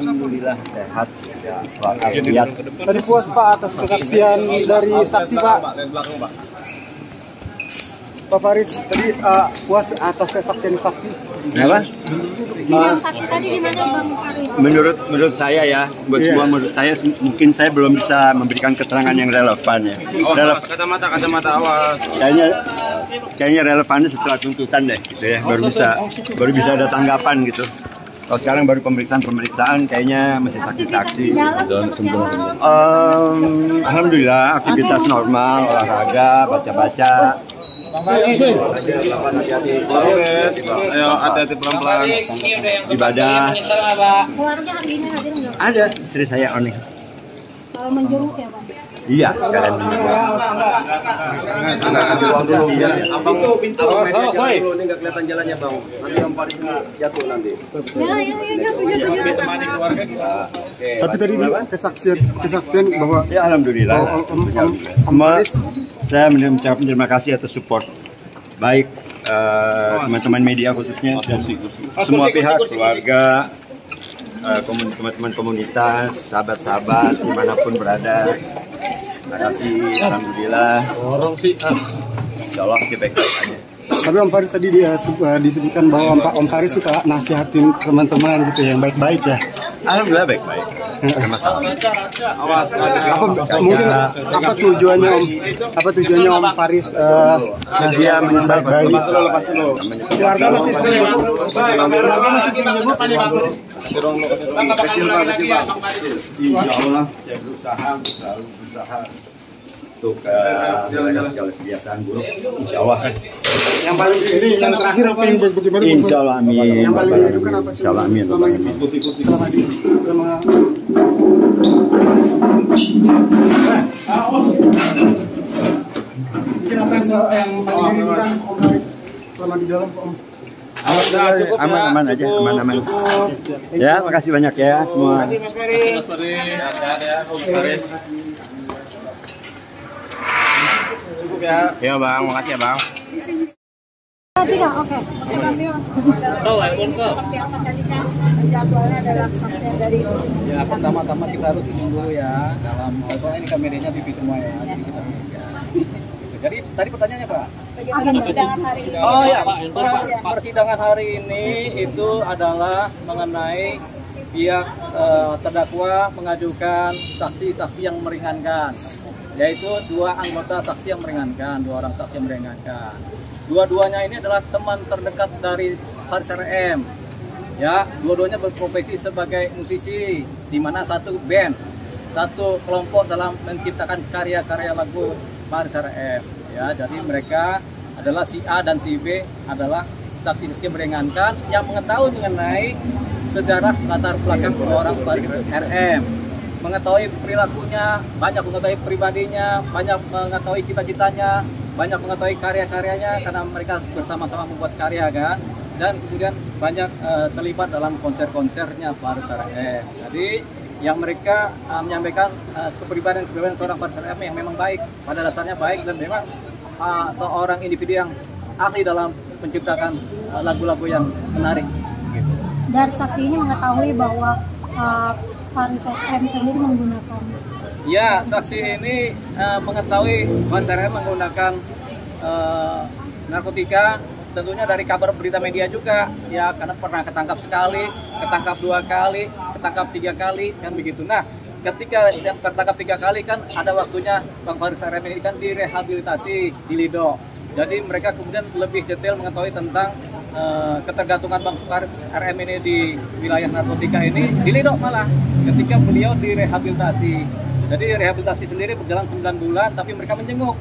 Alhamdulillah sehat walafiat. Tadi puas Pak atas kesaksian dari saksi Pak. Pak Faris tadi puas atas kesaksian saksi. Apa? Sidang saksi tadi di mana Bang Faris? Menurut saya ya, menurut saya mungkin saya belum bisa memberikan keterangan yang relevan ya. Kacamata awas. Kayaknya relevannya setelah tuntutan deh, gitu ya. Baru bisa ada tanggapan gitu. Kalau sekarang baru pemeriksaan kayaknya masih saksi-saksi. Alhamdulillah aktivitas normal, olahraga, baca-baca. Ayo hati-hati pelan-pelan. Ibadah. Keluarga hari ini hadir nggak? Ada istri saya Oni. Soal menjenguk ya Bang? Iya, sekarang ini. Abang pintu ini nggak kelihatan jalannya bang. Nanti yang Faris jatuh nanti. Tapi tadi kesaksian bahwa Ya alhamdulillah. Saya mengucapkan terima kasih atas support baik teman-teman media khususnya dan semua pihak, keluarga, teman-teman komunitas, sahabat-sahabat dimanapun berada. Terima kasih, alhamdulillah. Insya Allah sih baik-baik aja. tapi Om Faris tadi disebutkan bahwa Om Faris suka nasihatin teman-teman gitu yang baik-baik ya. Alhamdulillah baik-baik. Nggak masalah. Apa tujuannya Om Faris Dia menyambut baik. keluarga masih Insya Allah saya berusaha untuk segala kebiasaan buruk. Insya Allah. yang paling ini yang terakhir apa yang bagaimana? Insya Allah amin. Yang paling dirindukan apa sih? Insya Allah amin. Selama mungkin apa yang paling dirindukan Om Faris selama di dalam Om? Aman aja, aman. Ya, makasih banyak ya semua. Mas Faris. Om Faris. Cukup ya. Iya bang, makasih ya bang. Tidak, oke. Seperti apa tadi kan jadwalnya adalah kesaksian dari Ya pertama-tama kita harus izin dulu ya dalam soalnya ini kameranya TV semua ya. Jadi kita Jadi tadi pertanyaannya Pak. bagaimana persidangan hari ini? Oh ya Pak, persidangan hari ini itu adalah mengenai pihak terdakwa mengajukan saksi-saksi yang meringankan, yaitu dua anggota saksi yang meringankan, dua orang saksi yang meringankan. Dua-duanya ini adalah teman terdekat dari Faris RM. Ya, dua-duanya berprofesi sebagai musisi, di mana satu band, satu kelompok dalam menciptakan karya-karya lagu Faris RM. Ya, jadi mereka adalah si A dan si B adalah saksi-saksi meringankan yang mengetahui mengenai sejarah latar belakang seorang Faris RM, mengetahui perilakunya, banyak mengetahui pribadinya, banyak mengetahui cita-citanya, banyak mengetahui karya-karyanya karena mereka bersama-sama membuat karya kan, dan kemudian banyak terlibat dalam konser-konsernya Faris RM. Jadi yang mereka menyampaikan kepribadian seorang Faris RM yang memang baik, pada dasarnya baik dan memang seorang individu yang ahli dalam menciptakan lagu-lagu yang menarik. Gitu. Dan saksi ini mengetahui bahwa Faris RM sendiri menggunakan. Ya, saksi ini mengetahui Faris RM menggunakan narkotika, tentunya dari kabar berita media juga, ya karena pernah ketangkap sekali, ketangkap 2 kali, ketangkap 3 kali, kan begitu. Nah, ketika tertangkap 3 kali kan ada waktunya Bang Faris RM ini kan direhabilitasi di Lido. Jadi mereka kemudian lebih detail mengetahui tentang ketergantungan Bang Faris RM ini di wilayah narkotika ini di Lido malah ketika beliau direhabilitasi. Jadi rehabilitasi sendiri berjalan 9 bulan, tapi mereka menjenguk.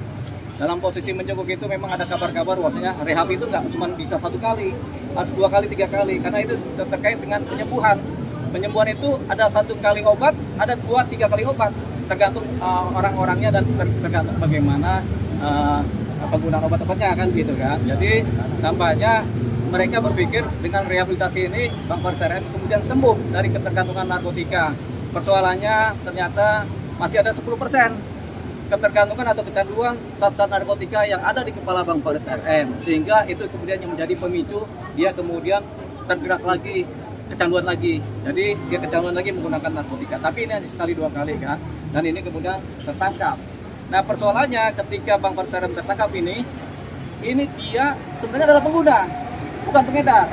Dalam posisi menjenguk itu memang ada kabar-kabar bahwasanya rehab itu nggak cuma bisa 1 kali, harus 2 kali, 3 kali, karena itu terkait dengan penyembuhan. Penyembuhan itu ada 1 kali obat, ada 2, 3 kali obat, tergantung orang-orangnya dan tergantung bagaimana penggunaan obat-obatnya kan gitu kan. Jadi tampaknya mereka berpikir dengan rehabilitasi ini Bang Faris RM kemudian sembuh dari ketergantungan narkotika. Persoalannya ternyata masih ada 10% ketergantungan atau kecanduan zat-zat narkotika yang ada di kepala Bang Faris RM, sehingga itu kemudian yang menjadi pemicu dia kemudian tergerak lagi kecanduan lagi. Jadi dia kecanduan lagi menggunakan narkotika. Tapi ini hanya sekali 2 kali kan. Dan ini kemudian tertangkap. Nah persoalannya ketika Bang Faris RM tertangkap ini dia sebenarnya adalah pengguna, bukan pengedar.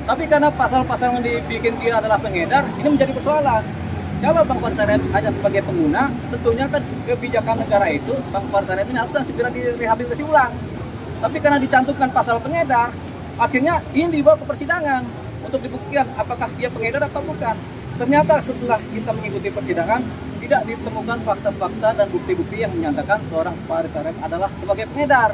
Tapi karena pasal-pasal yang dibikin dia adalah pengedar, ini menjadi persoalan. Kalau Bang Faris RM hanya sebagai pengguna, tentunya kan kebijakan negara itu Bang Faris RM ini harusnya segera direhabilitasi ulang. Tapi karena dicantumkan pasal pengedar, akhirnya ini dibawa ke persidangan untuk dibuktikan apakah dia pengedar atau bukan. Ternyata setelah kita mengikuti persidangan, tidak ditemukan fakta-fakta dan bukti-bukti yang menyatakan seorang Faris RM adalah sebagai pengedar.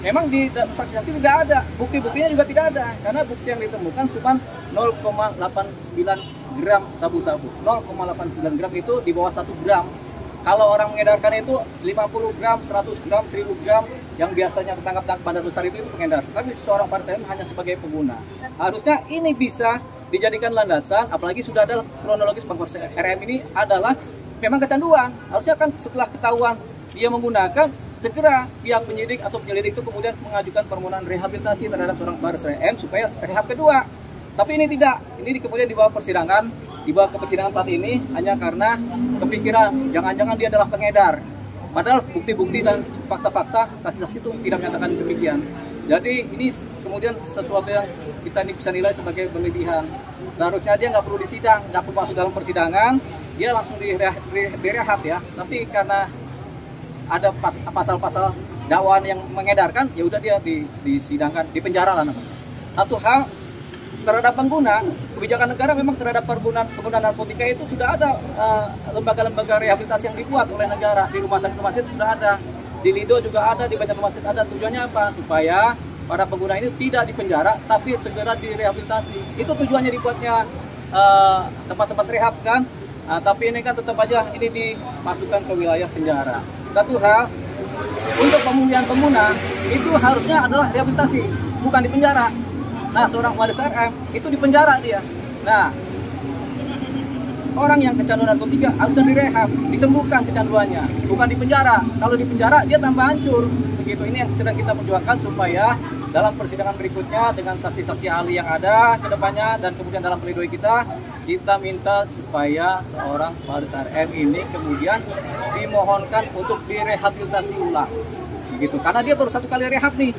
Memang di saksi-saksi tidak ada, bukti-buktinya juga tidak ada, karena bukti yang ditemukan cuma 0,89 gram sabu-sabu. 0,89 gram itu di bawah 1 gram. Kalau orang mengedarkan itu 50 gram, 100 gram, 1000 gram, yang biasanya tertangkap pada besar itu pengedar. Tapi seorang Faris RM hanya sebagai pengguna. Harusnya ini bisa dijadikan landasan, apalagi sudah ada kronologis Bang Faris RM ini adalah memang kecanduan. Harusnya kan setelah ketahuan dia menggunakan, segera pihak penyidik atau penyelidik itu kemudian mengajukan permohonan rehabilitasi terhadap seorang Faris RM supaya rehab kedua. Tapi ini tidak, ini kemudian dibawa ke persidangan saat ini hanya karena kepikiran jangan-jangan dia adalah pengedar. Padahal bukti-bukti dan fakta-fakta saksi-saksi itu tidak menyatakan demikian. Jadi ini kemudian sesuatu yang kita bisa nilai sebagai berlebihan. Seharusnya dia nggak perlu disidang, nggak perlu masuk dalam persidangan, dia langsung direhab ya. Tapi karena ada pasal-pasal dakwaan yang mengedarkan, ya udah dia disidangkan, dipenjara lah namanya. Satu hal terhadap pengguna, kebijakan negara memang terhadap pengguna narkotika itu sudah ada lembaga-lembaga rehabilitasi yang dibuat oleh negara. Di rumah sakit sudah ada, di Lido juga ada, di banyak rumah sakit ada. Tujuannya apa? Supaya para pengguna ini tidak dipenjara, tapi segera direhabilitasi. Itu tujuannya dibuatnya tempat-tempat rehab kan. Tapi ini kan tetap aja ini dimasukkan ke wilayah penjara. Satu hal, untuk pemulihan pengguna itu harusnya adalah rehabilitasi, bukan di penjara. Nah, seorang Faris RM itu di penjara dia. Nah, orang yang kecanduan narkotika harusnya direhab, disembuhkan kecanduannya, bukan di penjara. Kalau di penjara dia tambah hancur. Begitu, ini yang sedang kita perjuangkan supaya dalam persidangan berikutnya dengan saksi-saksi ahli yang ada ke depannya dan kemudian dalam pledoi kita minta supaya seorang Faris RM ini kemudian dimohonkan untuk direhabilitasi ulang. Begitu. Karena dia baru 1 kali rehab nih.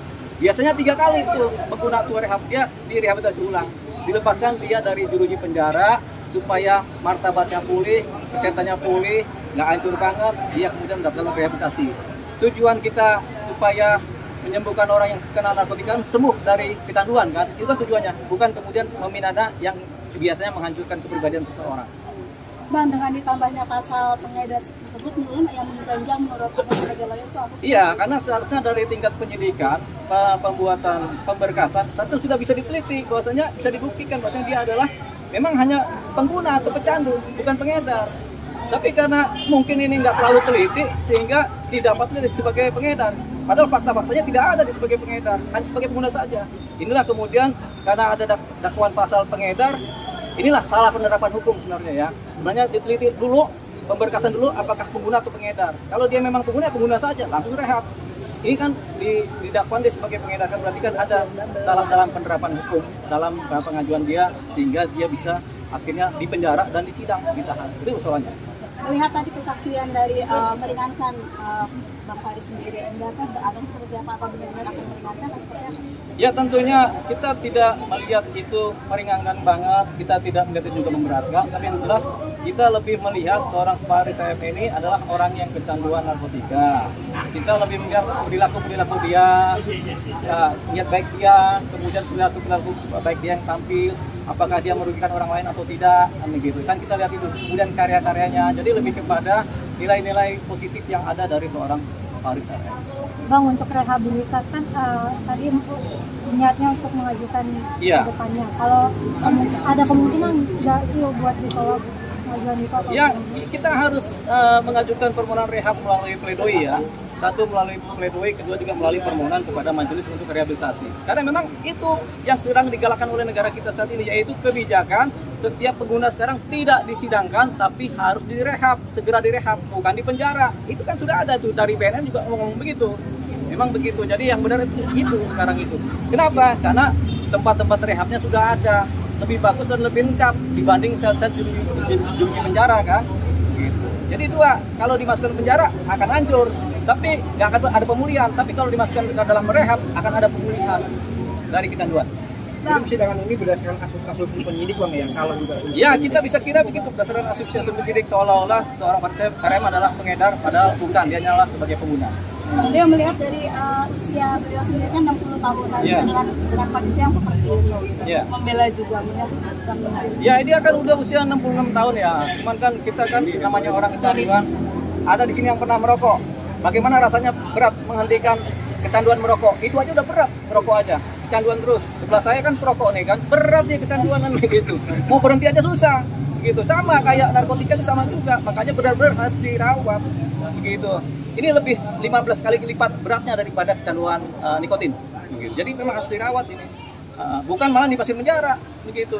Biasanya 3 kali tuh pengguna rehab, dia direhabilitasi ulang. Dilepaskan dia dari jeruji penjara supaya martabatnya pulih, kesehatannya pulih, nggak hancur banget, dia kemudian mendapatkan rehabilitasi. Tujuan kita supaya menyembuhkan orang yang kena narkotika sembuh dari kecanduan kan, itu kan tujuannya, bukan kemudian meminada yang biasanya menghancurkan kepribadian seseorang. Bang, dengan ditambahnya pasal pengedar tersebut yang mengganjal menurut Abang itu apa sih? Iya, karena seharusnya dari tingkat penyidikan, pembuatan pemberkasan, satu sudah bisa diteliti bahwasanya bisa dibuktikan bahwasanya dia adalah memang hanya pengguna atau pecandu, bukan pengedar. Tapi karena mungkin ini nggak terlalu teliti sehingga didapatnya sebagai pengedar. Padahal fakta-faktanya tidak ada di sebagai pengedar, hanya sebagai pengguna saja. Inilah kemudian karena ada dakwaan pasal pengedar, inilah salah penerapan hukum sebenarnya ya. Sebenarnya diteliti dulu, pemberkasan dulu apakah pengguna atau pengedar. Kalau dia memang pengguna saja, langsung rehab. Ini kan didakwakan dia sebagai pengedar, kan berarti kan ada salah dalam penerapan hukum dalam pengajuan dia sehingga dia bisa akhirnya dipenjara dan disidang, ditahan. Itu soalnya. Melihat tadi kesaksian dari meringankan Bang Faris sendiri, Abang seperti apa benar-benar akan meringankan atau seperti apa? Ya tentunya kita tidak melihat itu meringankan banget, kita tidak melihat itu juga memberatkan, tapi yang jelas kita lebih melihat seorang Faris RM ini adalah orang yang kecanduan narkotika. Kita lebih melihat perilaku dia, ya, niat baik dia, kemudian perilaku baik dia yang tampil, apakah dia merugikan orang lain atau tidak, gitu kan kita lihat itu. Kemudian karya-karyanya, jadi lebih kepada nilai-nilai positif yang ada dari seorang Faris RM. Bang, untuk rehabilitas kan tadi niatnya untuk mengajukan ke depannya. Kalau ada kemungkinan tidak sih buat ditolak pengajuan itu? Ya, kita harus mengajukan permohonan rehab melalui pledoi ya. Satu melalui pledoi, kedua juga melalui permohonan kepada majelis untuk rehabilitasi. Karena memang itu yang sedang digalakkan oleh negara kita saat ini, yaitu kebijakan setiap pengguna sekarang tidak disidangkan tapi harus direhab, segera direhab, bukan di penjara. Itu kan sudah ada tuh dari BNN juga ngomong begitu. Memang begitu. Jadi yang benar itu sekarang itu. Kenapa? Karena tempat-tempat rehabnya sudah ada. lebih bagus dan lebih lengkap dibanding sel-sel judi penjara kan. Gitu. Jadi dua, kalau dimasukkan penjara akan hancur, tapi nggak akan ada pemulihan. Tapi kalau dimasukkan ke dalam rehab akan ada pemulihan dari kecanduan. Jadi persidangan ini berdasarkan kasus penyidik Bang yang salah juga. Ya, kita bisa kira begitu berdasarkan asumsi penyidik seolah-olah seorang Faris RM adalah pengedar, padahal bukan, dia nyala sebagai pengguna. Dia melihat dari usia beliau sendiri kan 60 tahun dengan kondisi yang seperti itu. Yeah. Membela juga melihat. Ya, ini akan udah usia 66 tahun ya. Cuman kan kita kan namanya orang kecanduan. Ada di sini yang pernah merokok. Bagaimana rasanya berat menghentikan kecanduan merokok? Itu aja udah berat, merokok aja. Kecanduan terus. Sebelah saya kan perokok nih kan, berat nih kecanduan gitu. Mau berhenti aja susah. Gitu. Sama kayak narkotika itu sama juga. Makanya benar-benar harus dirawat. Begitu. Ini lebih 15 kali lipat beratnya daripada kecanduan nikotin. Begitu. Jadi memang harus dirawat ini. Bukan malah dipasang penjara. Begitu.